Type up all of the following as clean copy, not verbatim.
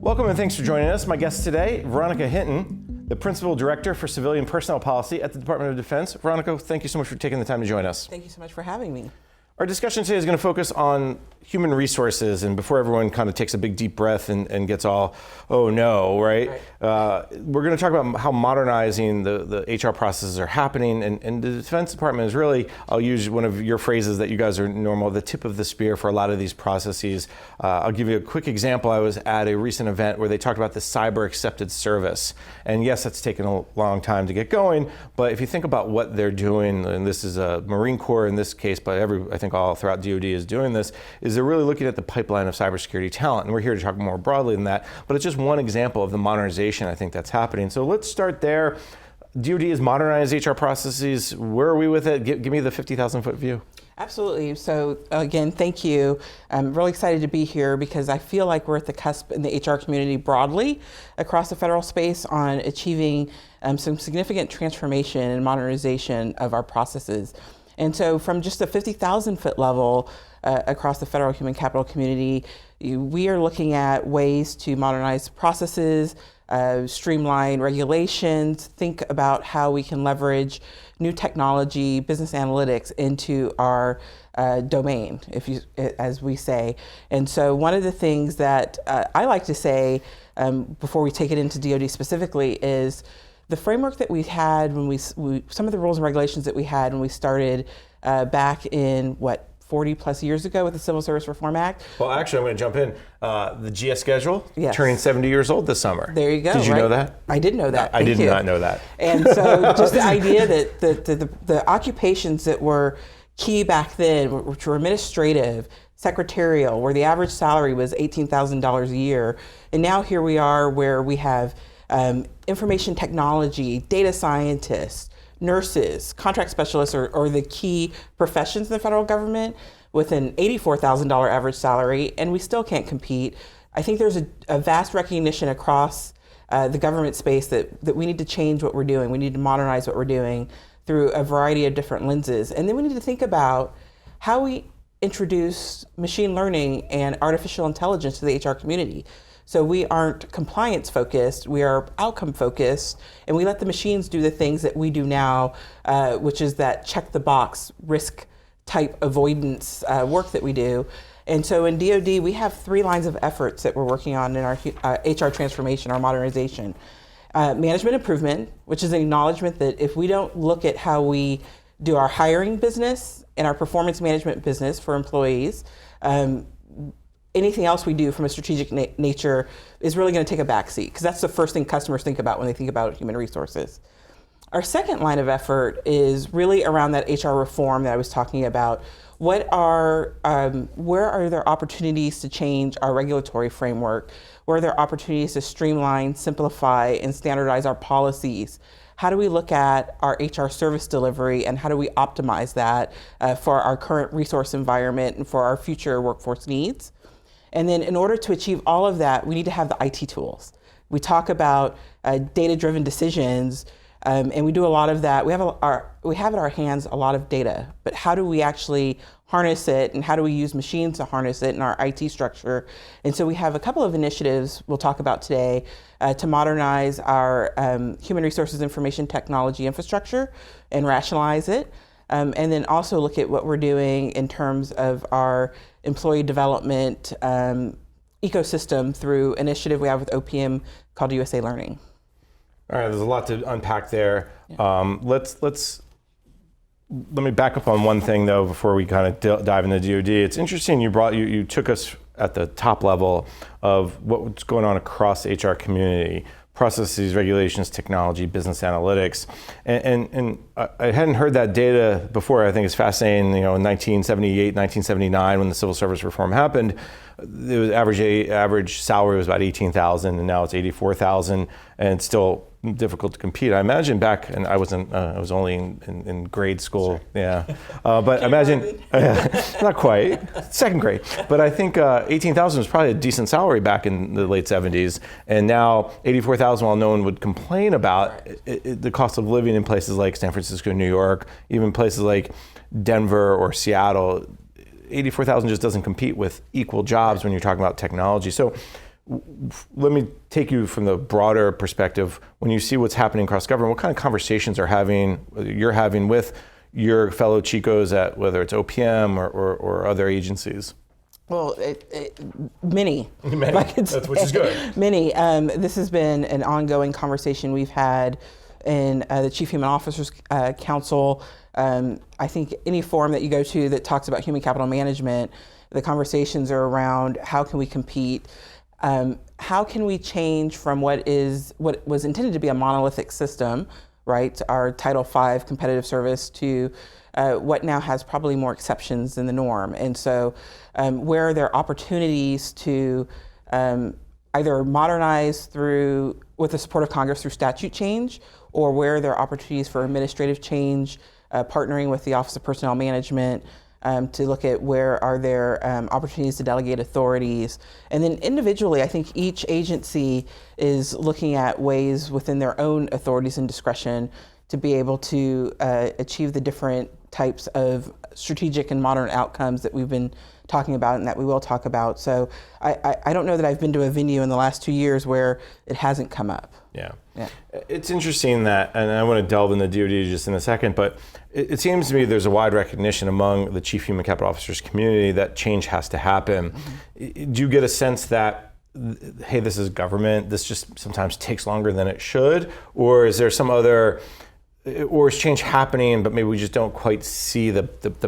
Welcome and thanks for joining us. My guest today, Veronica Hinton, the Principal Director for Civilian Personnel Policy at the Department of Defense. Veronica, thank you so much for taking the time to join us. Thank you so much for having me. Our discussion today is going to focus on human resources, and before everyone kind of takes a big deep breath and gets all, oh no, right? We're going to talk about how modernizing the HR processes are happening, and the Defense Department is really, I'll use one of your phrases that you guys are normal, the tip of the spear for a lot of these processes. I'll give you a quick example. I was at a recent event where they talked about the cyber accepted service, and yes, that's taken a long time to get going, but if you think about what they're doing, and this is a Marine Corps in this case, but I think all throughout DoD is doing this, is they're really looking at the pipeline of cybersecurity talent. And we're here to talk more broadly than that, but it's just one example of the modernization I think that's happening. So let's start there. DoD has modernized HR processes. Where are we with it? Give me the 50,000 foot view. Absolutely. So again, thank you. I'm really excited to be here because I feel like we're at the cusp in the HR community broadly across the federal space on achieving some significant transformation and modernization of our processes. And so from just the 50,000 foot level across the federal human capital community, we are looking at ways to modernize processes, streamline regulations, think about how we can leverage new technology, business analytics into our domain, as we say. And so one of the things that I like to say before we take it into DoD specifically is the framework that we had when some of the rules and regulations that we had when we started back in 40 plus years ago with the Civil Service Reform Act. Well, actually, I'm going to jump in. The GS schedule, yes, turning 70 years old this summer. There you go. Did you know that? I did know that. I did not know that. And so just the idea that the occupations that were key back then, which were administrative, secretarial, where the average salary was $18,000 a year, and now here we are where we have information technology, data scientists, nurses, contract specialists are the key professions in the federal government with an $84,000 average salary, and we still can't compete. I think there's a vast recognition across the government space that we need to change what we're doing. We need to modernize what we're doing through a variety of different lenses. And then we need to think about how we introduce machine learning and artificial intelligence to the HR community. So we aren't compliance focused, we are outcome focused, and we let the machines do the things that we do now, which is that check the box risk type avoidance work that we do. And so in DoD, we have 3 lines of efforts that we're working on in our HR transformation, our modernization. Management improvement, which is an acknowledgement that if we don't look at how we do our hiring business and our performance management business for employees, anything else we do from a strategic nature is really going to take a backseat, because that's the first thing customers think about when they think about human resources. Our second line of effort is really around that HR reform that I was talking about. Where are there opportunities to change our regulatory framework? Where are there opportunities to streamline, simplify, and standardize our policies? How do we look at our HR service delivery, and how do we optimize that for our current resource environment and for our future workforce needs? And then in order to achieve all of that, we need to have the IT tools. We talk about data-driven decisions, and we do a lot of that. We have at our hands a lot of data, but how do we actually harness it, and how do we use machines to harness it in our IT structure? And so we have a couple of initiatives we'll talk about today to modernize our human resources information technology infrastructure and rationalize it. And then also look at what we're doing in terms of our employee development ecosystem through an initiative we have with OPM called USA Learning. All right, there's a lot to unpack there. Yeah. Let me back up on one thing though before we kind of dive into DoD. It's interesting you took us at the top level of what's going on across the HR community. Processes, regulations, technology, business analytics. And I hadn't heard that data before. I think it's fascinating, in 1978, 1979, when the Civil Service Reform happened, the average salary was about $18,000, and now it's $84,000, and it's still difficult to compete. I imagine back, and I was only in grade school, sure. Yeah. But imagine, not quite, second grade. But I think $18,000 was probably a decent salary back in the late 70s, and now $84,000, while no one would complain about the cost of living in places like San Francisco, New York, even places like Denver or Seattle, $84,000 just doesn't compete with equal jobs when you're talking about technology. So Let me take you from the broader perspective. When you see what's happening across government, what kind of conversations you're having with your fellow Chicos at whether it's OPM or other agencies? Well, many. Many. Which is good. Many. This has been an ongoing conversation we've had in the Chief Human Officers Council. I think any forum that you go to that talks about human capital management, the conversations are around how can we compete, how can we change from what was intended to be a monolithic system, right, our Title V competitive service, to what now has probably more exceptions than the norm. And so where are there opportunities to either modernize with the support of Congress through statute change, or where there are opportunities for administrative change, partnering with the Office of Personnel Management to look at where are there opportunities to delegate authorities. And then individually, I think each agency is looking at ways within their own authorities and discretion to be able to achieve the different types of strategic and modern outcomes that we've been talking about and that we will talk about. So I don't know that I've been to a venue in the last 2 years where it hasn't come up. Yeah. It's interesting that, and I want to delve into DoD just in a second, but it seems to me there's a wide recognition among the Chief Human Capital Officers community that change has to happen. Mm-hmm. Do you get a sense that, hey, this is government, this just sometimes takes longer than it should? Or is there some other, or is change happening, but maybe we just don't quite see the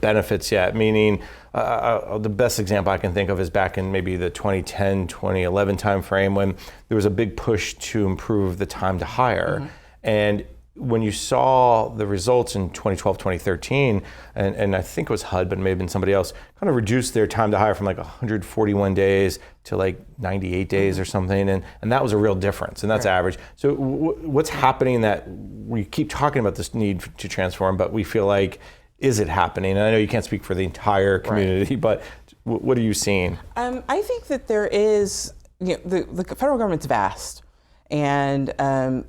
benefits yet? Meaning, the best example I can think of is back in maybe the 2010, 2011 timeframe when there was a big push to improve the time to hire. Mm-hmm. And when you saw the results in 2012, 2013, and I think it was HUD, but it may have been somebody else, kind of reduced their time to hire from like 141 days to like 98 days or something, and that was a real difference, and that's right. Average. So what's happening that we keep talking about this need to transform, but we feel like, is it happening? And I know you can't speak for the entire community, right. But what are you seeing? I think that there is, the federal government's vast. And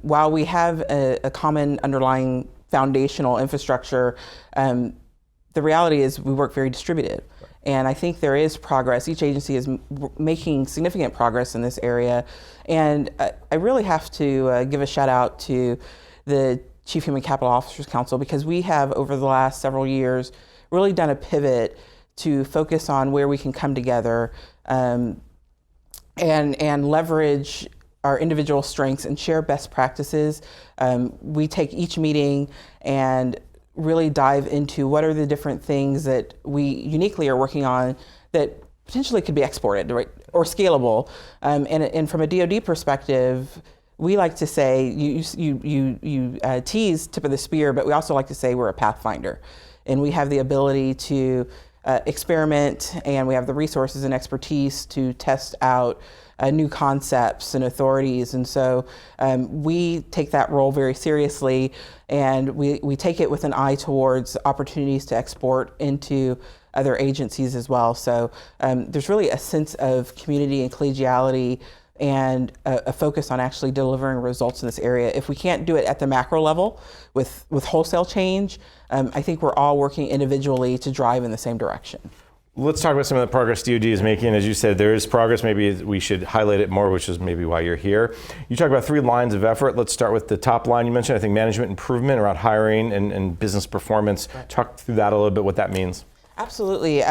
while we have a common underlying foundational infrastructure, the reality is we work very distributed. Right. And I think there is progress. Each agency is making significant progress in this area. And I really have to give a shout out to the Chief Human Capital Officers Council, because we have, over the last several years, really done a pivot to focus on where we can come together and leverage our individual strengths and share best practices. We take each meeting and really dive into what are the different things that we uniquely are working on that potentially could be exported, right, or scalable. And from a DoD perspective, we like to say, you tease tip of the spear, but we also like to say we're a pathfinder. And we have the ability to experiment, and we have the resources and expertise to test out new concepts and authorities. And so we take that role very seriously, and we take it with an eye towards opportunities to export into other agencies as well. So there's really a sense of community and collegiality and a focus on actually delivering results in this area. If we can't do it at the macro level with wholesale change, I think we're all working individually to drive in the same direction. Let's talk about some of the progress DoD is making. As you said, there is progress. Maybe we should highlight it more, which is maybe why you're here. You talk about 3 lines of effort. Let's start with the top line. You mentioned, I think, management improvement around hiring and business performance. Right. Talk through that a little bit, what that means. Absolutely.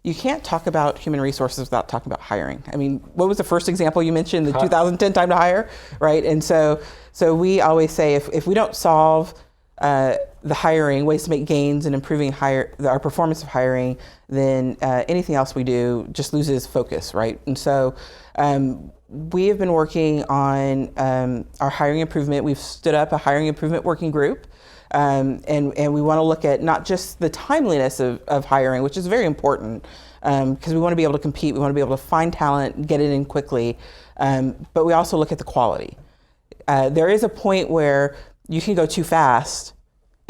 You can't talk about human resources without talking about hiring. I mean, what was the first example you mentioned, the 2010 time to hire, right? And so we always say if we don't solve the hiring, ways to make gains and improving our performance of hiring, then anything else we do just loses focus, right? And so we have been working on our hiring improvement. We've stood up a hiring improvement working group. And we want to look at not just the timeliness of hiring, which is very important, because we want to be able to compete, we want to be able to find talent, get it in quickly, but we also look at the quality. There is a point where you can go too fast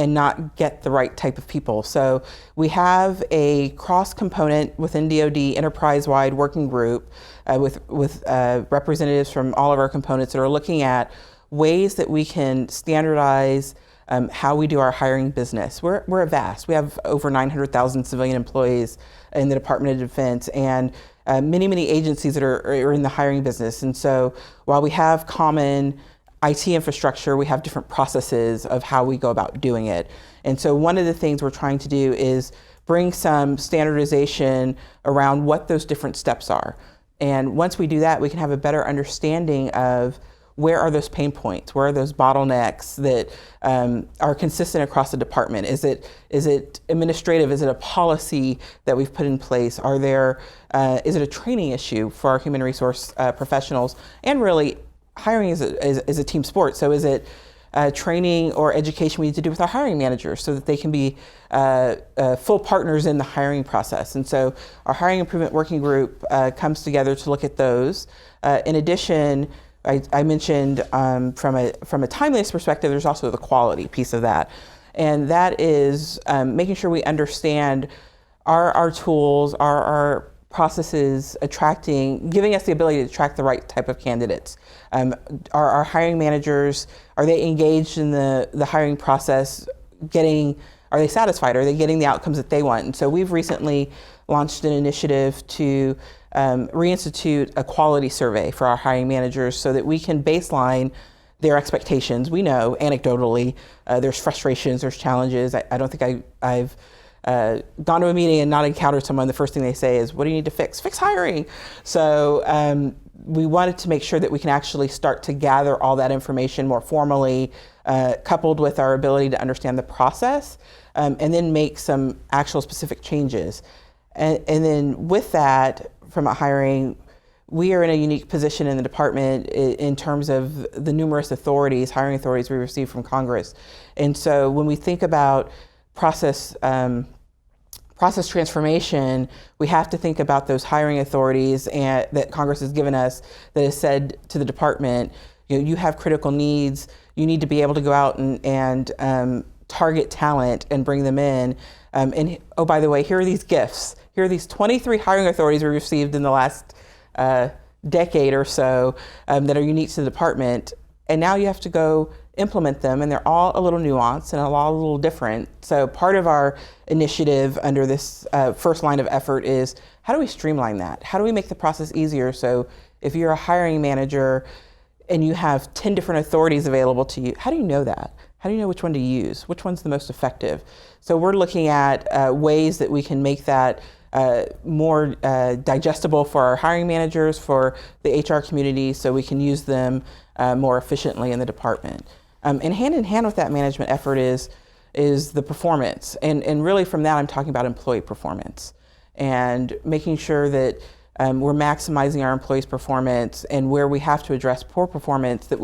and not get the right type of people. So we have a cross-component within DoD enterprise-wide working group with representatives from all of our components that are looking at ways that we can standardize how we do our hiring business. We're vast. We have over 900,000 civilian employees in the Department of Defense, and many agencies that are in the hiring business. And so while we have common IT infrastructure, we have different processes of how we go about doing it. And so one of the things we're trying to do is bring some standardization around what those different steps are. And once we do that, we can have a better understanding of where are those pain points, where are those bottlenecks that are consistent across the department. Is it administrative? Is it a policy that we've put in place? Is it a training issue for our human resource professionals? And really, hiring is a team sport. So is it training or education we need to do with our hiring managers so that they can be full partners in the hiring process? And so our hiring improvement working group comes together to look at those. In addition, I mentioned from a timeliness perspective, there's also the quality piece of that. And that is making sure we understand our tools, our processes giving us the ability to attract the right type of candidates. Are our hiring managers, are they engaged in the hiring process? Are they satisfied? Are they getting the outcomes that they want? And so we've recently launched an initiative to reinstitute a quality survey for our hiring managers so that we can baseline their expectations. We know anecdotally there's frustrations, there's challenges. I don't think I've gone to a meeting and not encountered someone, the first thing they say is, what do you need to fix? Fix hiring. So we wanted to make sure that we can actually start to gather all that information more formally, coupled with our ability to understand the process, and then make some actual specific changes. And then with that, from a hiring, we are in a unique position in the department in terms of the numerous hiring authorities we receive from Congress. And so when we think about process transformation, we have to think about those hiring authorities that Congress has given us, that has said to the department, you have critical needs, you need to be able to go out and target talent and bring them in. And oh, by the way, here are these gifts. Here are these 23 hiring authorities we received in the last decade or so that are unique to the department. And now you have to go implement them, and they're all a little nuanced and all a little different. So part of our initiative under this first line of effort is, how do we streamline that? How do we make the process easier? So if you're a hiring manager and you have 10 different authorities available to you, how do you know that? How do you know which one to use? Which one's the most effective? So we're looking at ways that we can make that more digestible for our hiring managers, for the HR community, so we can use them more efficiently in the department. And hand in hand with that management effort is the performance. And really from that, I'm talking about employee performance and making sure that we're maximizing our employees' performance, and where we have to address poor performance, that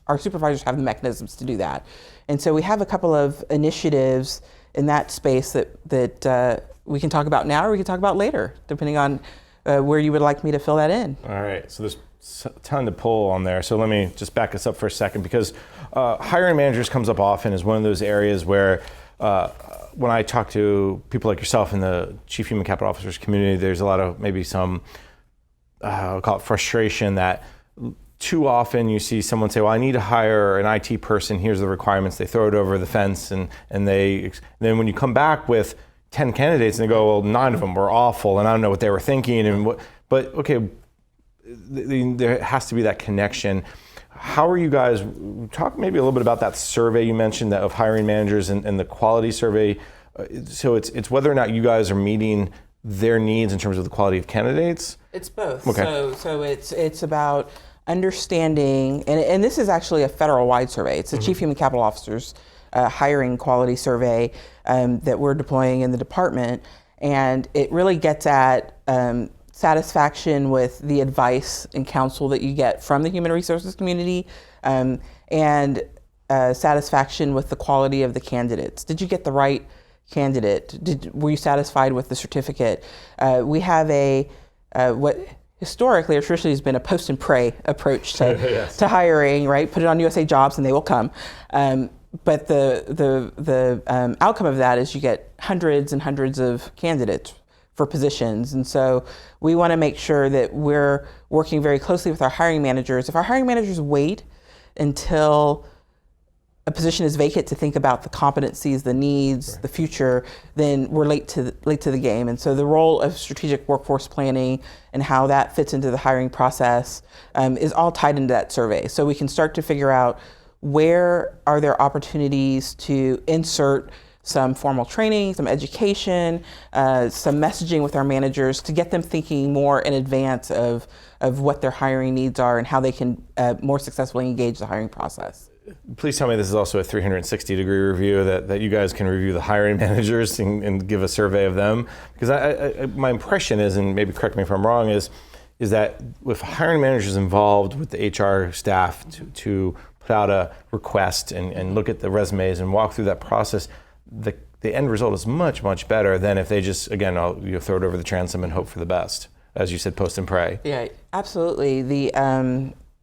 our supervisors have the mechanisms to do that. And so we have a couple of initiatives in that space that we can talk about now, or we can talk about later, depending on where you would like me to fill that in. All right, so there's a ton to pull on there. So let me just back us up for a second, because hiring managers comes up often as one of those areas where when I talk to people like yourself in the Chief Human Capital Officers community, there's a lot of maybe some, I'll call it frustration, that too often you see someone say, well, I need to hire an IT person, here's the requirements, they throw it over the fence, and then when you come back with 10 candidates and they go, well, 9 of them were awful and I don't know what they were thinking, but okay, there has to be that connection. How are you guys, talk maybe a little bit about that survey you mentioned of hiring managers and the quality survey. So it's whether or not you guys are meeting their needs in terms of the quality of candidates? It's both. Okay. So it's about understanding, and this is actually a federal-wide survey. It's the Chief Human Capital Officers hiring quality survey that we're deploying in the department, and it really gets at satisfaction with the advice and counsel that you get from the human resources community, and satisfaction with the quality of the candidates. Did you get the right candidate? Were you satisfied with the certificate? We have what historically or traditionally has been a post and pray approach to, yes, to hiring, right? Put it on USA Jobs and they will come. But the outcome of that is you get hundreds and hundreds of candidates for positions. And so we want to make sure that we're working very closely with our hiring managers. If our hiring managers wait until a position is vacant, to think about the competencies, the needs, the future, then we're late to the game. And so the role of strategic workforce planning and how that fits into the hiring process is all tied into that survey. So we can start to figure out where are there opportunities to insert some formal training, some education, some messaging with our managers to get them thinking more in advance of what their hiring needs are and how they can more successfully engage the hiring process. Please tell me this is also a 360-degree review, that you guys can review the hiring managers and give a survey of them. Because my impression is, and maybe correct me if I'm wrong, is that with hiring managers involved with the HR staff to put out a request and look at the resumes and walk through that process, the end result is much, much better than if they just, again, you throw it over the transom and hope for the best. As you said, post and pray. Yeah, absolutely.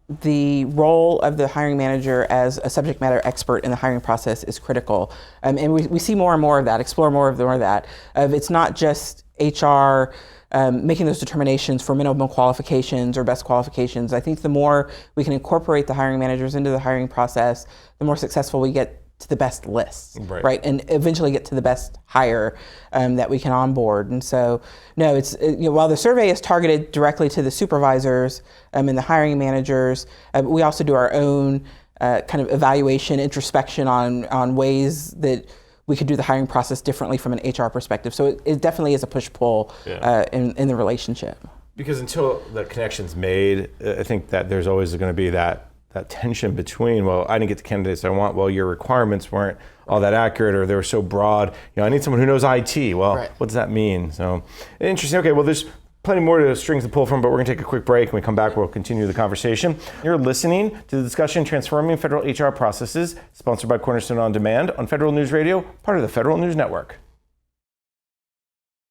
The role of the hiring manager as a subject matter expert in the hiring process is critical. And we see more and more of that, explore more of that. It's not just HR making those determinations for minimum qualifications or best qualifications. I think the more we can incorporate the hiring managers into the hiring process, the more successful we get to the best lists, right? And eventually get to the best hire that we can onboard. And so, no, it's while the survey is targeted directly to the supervisors and the hiring managers, we also do our own kind of evaluation, introspection on ways that we could do the hiring process differently from an HR perspective. So it definitely is a push-pull in the relationship. Because until the connection's made, I think that there's always going to be that tension between, well, I didn't get the candidates I want, well, your requirements weren't all that accurate, or they were so broad. I need someone who knows IT. Well, what does that mean? So interesting. Okay, well, there's plenty more to strings to pull from, but we're going to take a quick break. When we come back, we'll continue the conversation. You're listening to the discussion Transforming Federal HR Processes, sponsored by Cornerstone On Demand on Federal News Radio, part of the Federal News Network.